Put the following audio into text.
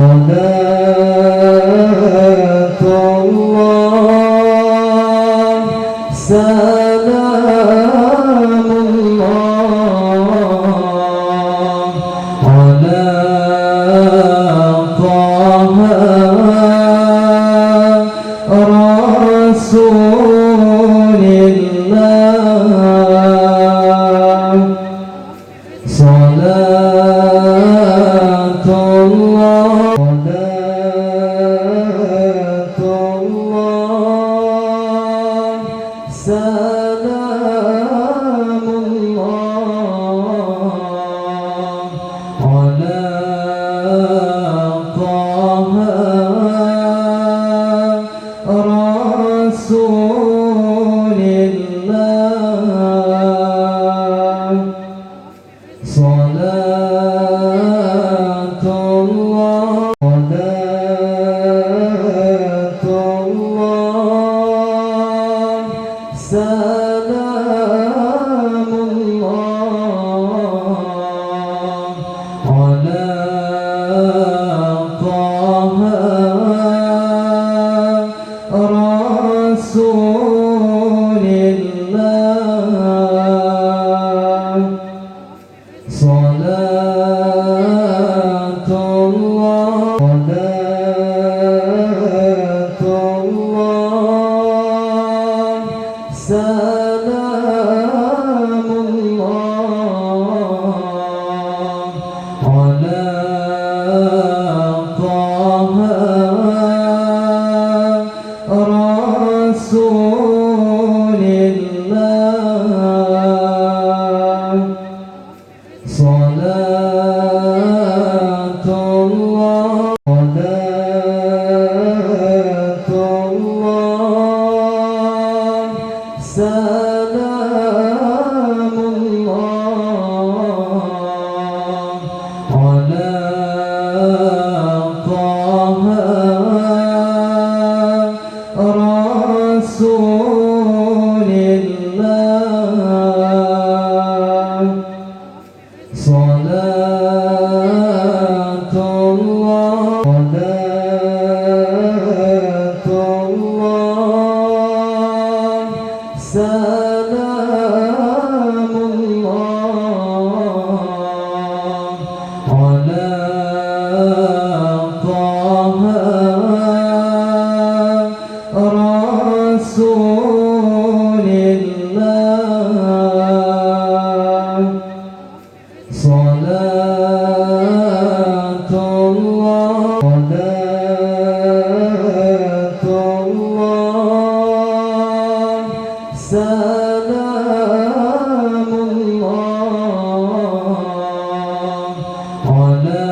صلاة الله سلام الله على طه رسول الله صلاة الله سلام الله على طه رسول الله صلاة الله سلام الله على طه رسول الله صلاة الله سلام الله على طه رسول الله صلاة الله سلام الله على طه رسول الله صلاة الله سلام الله على طه رسول الله صلاة الله سلام الله على